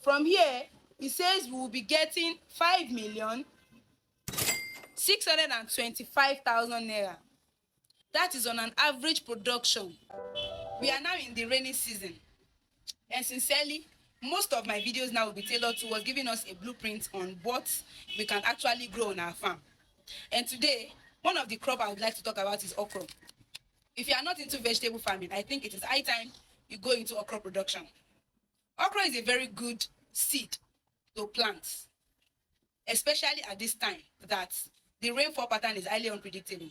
From here, it says we will be getting 5,625,000 naira. That is on an average production. We are now in the rainy season, and sincerely, most of my videos now will be tailored towards giving us a blueprint on what we can actually grow on our farm. And today, one of the crop I would like to talk about is okra. If you are not into vegetable farming, I think it is high time you go into okra production. Okra is a very good seed to plant, especially at this time that the rainfall pattern is highly unpredictable.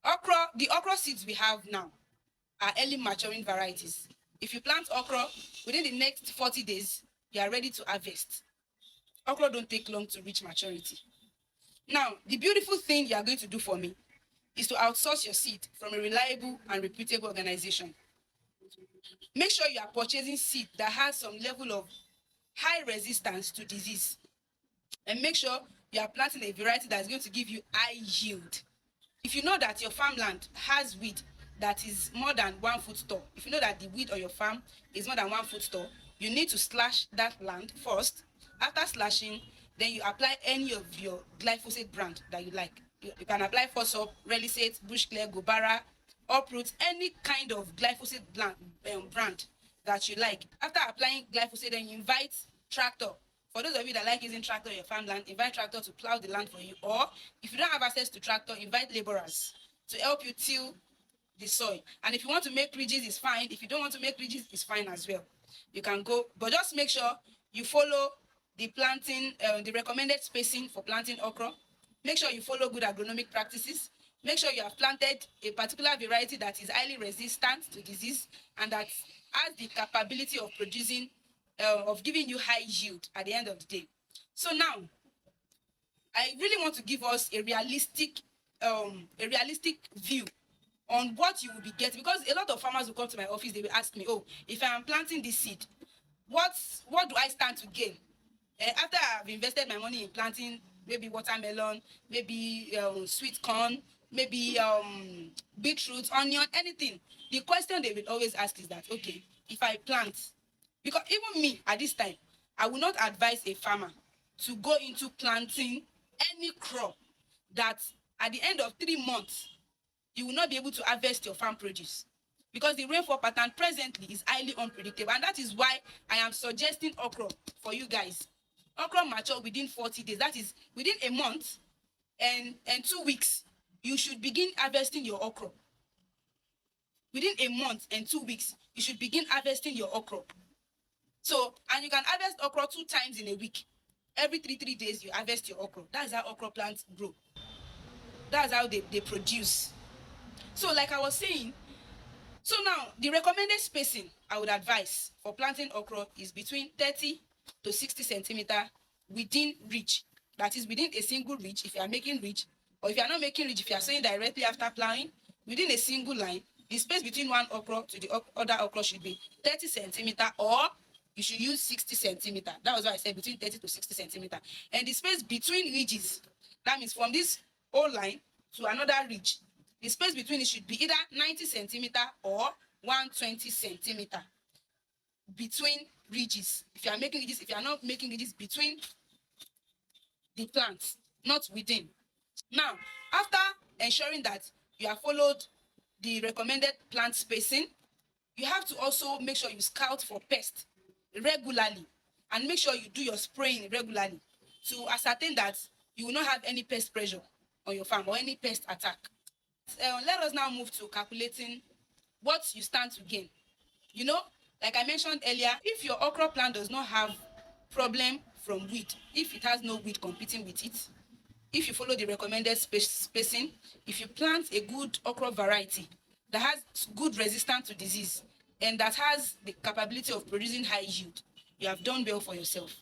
The okra seeds we have now are early maturing varieties. If you plant okra, within the next 40 days, you are ready to harvest. Okra don't take long to reach maturity. Now, the beautiful thing you are going to do for me is to outsource your seed from a reliable and reputable organization. Make sure you are purchasing seed that has some level of high resistance to disease. And make sure you are planting a variety that is going to give you high yield. If you know that your farmland has weed that is more than 1 foot tall, if you know that the weed on your farm is more than 1 foot tall, you need to slash that land first. After slashing, then you apply any of your glyphosate brand that you like. You can apply Fosop, Relisate, Bushclear, Gobara, Uproot, any kind of glyphosate brand that you like. After applying glyphosate, then you invite tractor. For those of you that like using tractor in your farmland, invite tractor to plow the land for you. Or if you don't have access to tractor, invite laborers to help you till the soil. And if you want to make ridges, it's fine. If you don't want to make ridges, it's fine as well. You can go, but just make sure you follow the planting, the recommended spacing for planting okra. Make sure you follow good agronomic practices. Make sure you have planted a particular variety that is highly resistant to disease and that has the capability of producing, of giving you high yield at the end of the day. So now, I really want to give us a realistic view on what you will be getting, because a lot of farmers will come to my office, they will ask me, oh, if I am planting this seed, what do I stand to gain? After I have invested my money in planting maybe watermelon, maybe sweet corn, maybe beetroot, onion, anything. The question they will always ask is that, okay, if I plant, because even me at this time, I will not advise a farmer to go into planting any crop that at the end of 3 months, you will not be able to harvest your farm produce. Because the rainfall pattern presently is highly unpredictable. And that is why I am suggesting okra for you guys. Okra mature within 40 days. That is within a month and 2 weeks, you should begin harvesting your okra. Within a month and 2 weeks, you should begin harvesting your okra. So, and you can harvest okra 2 times in a week. Every 3 days, you harvest your okra. That's how okra plants grow. That's how they produce. So, like I was saying, so now the recommended spacing I would advise for planting okra is between 30 to 60 centimeter within ridge. That is within a single ridge if you are making ridge, or if you are not making ridge, if you are sowing directly after plowing, within a single line, the space between one okra to the other okra should be 30 centimeter, or you should use 60 centimeter. That was why I said between 30 to 60 centimeter. And the space between ridges, that means from this whole line to another ridge, the space between it should be either 90 centimeter or 120 centimeter between ridges. If you are making ridges, if you are not making ridges, between the plants, not within. Now, after ensuring that you have followed the recommended plant spacing, you have to also make sure you scout for pests regularly, and make sure you do your spraying regularly to ascertain that you will not have any pest pressure on your farm or any pest attack. Let us now move to calculating what you stand to gain. You know, like I mentioned earlier, if your okra plant does not have problem from weed, if it has no weed competing with it, if you follow the recommended spacing, if you plant a good okra variety that has good resistance to disease and that has the capability of producing high yield, you have done well for yourself.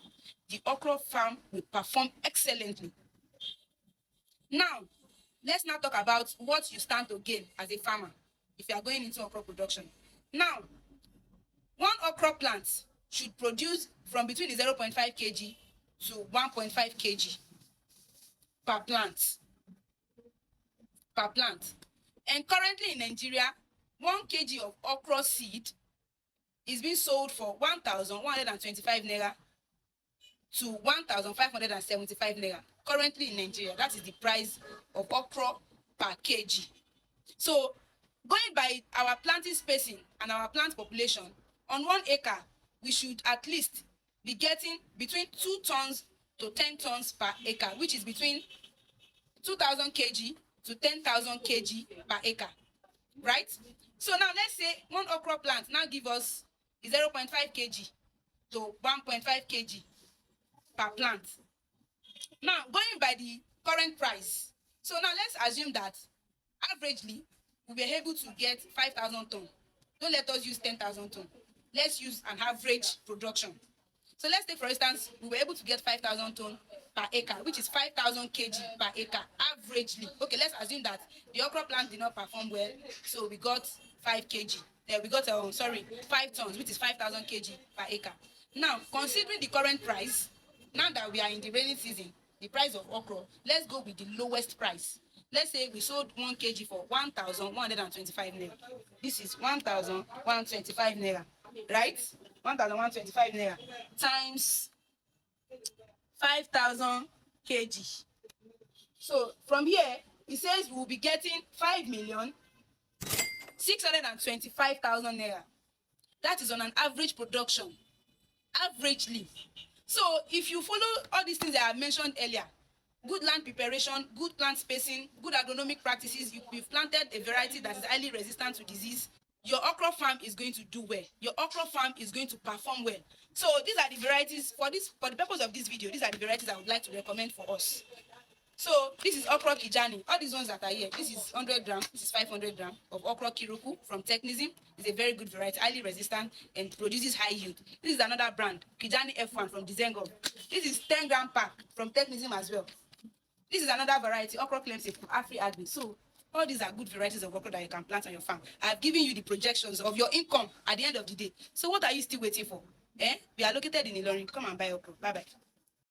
The okra farm will perform excellently. Now, let's now talk about what you stand to gain as a farmer if you are going into okra production. Now, one okra plant should produce from between 0.5 kg to 1.5 kg per plant. And currently in Nigeria, 1 kg of okra seed is being sold for 1,125 naira to 1,575 naira currently in Nigeria. That is the price of okra per kg. So going by our planting spacing and our plant population, on 1 acre we should at least be getting between 2 tons to 10 tons per acre, which is between 2,000 kg to 10,000 kg per acre, right? So now let's say one okra plant now give us 0.5 kg to 1.5 kg per plant. Now going by the current price, so now let's assume that averagely we were able to get 5,000 ton. Don't let us use 10,000 ton. Let's use an average production. So let's take for instance we were able to get 5,000 ton per acre, which is 5,000 kg per acre averagely. Okay, let's assume that the okra plant did not perform well, so we got 5 kg. We got 5 tons, which is 5,000 kg per acre. Now considering the current price, now that we are in the rainy season, the price of okra, let's go with the lowest price. Let's say we sold 1 kg for 1,125 naira. This is 1,125 naira, right? 1,125 naira times 5,000 kg. So from here, it says we will be getting 5,625,000 naira. That is on an average production, averagely. So if you follow all these things that I mentioned earlier, good land preparation, good plant spacing, good agronomic practices, you've planted a variety that is highly resistant to disease, your okra farm is going to do well. Your okra farm is going to perform well. So these are the varieties for the purpose of this video. These are the varieties I would like to recommend for us. So this is okra Kijani. All these ones that are here, this is 100 grams, this is 500 grams of okra Kiruku from Technism. It's a very good variety, highly resistant and produces high yield. This is another brand, Kijani F1 from Dizengo. This is 10 gram pack from Technism as well. This is another variety, okra Clemson from Afri Agri. So all these are good varieties of okra that you can plant on your farm. I've given you the projections of your income at the end of the day. So what are you still waiting for? We are located in Ilorin. Come and buy okra. Bye bye.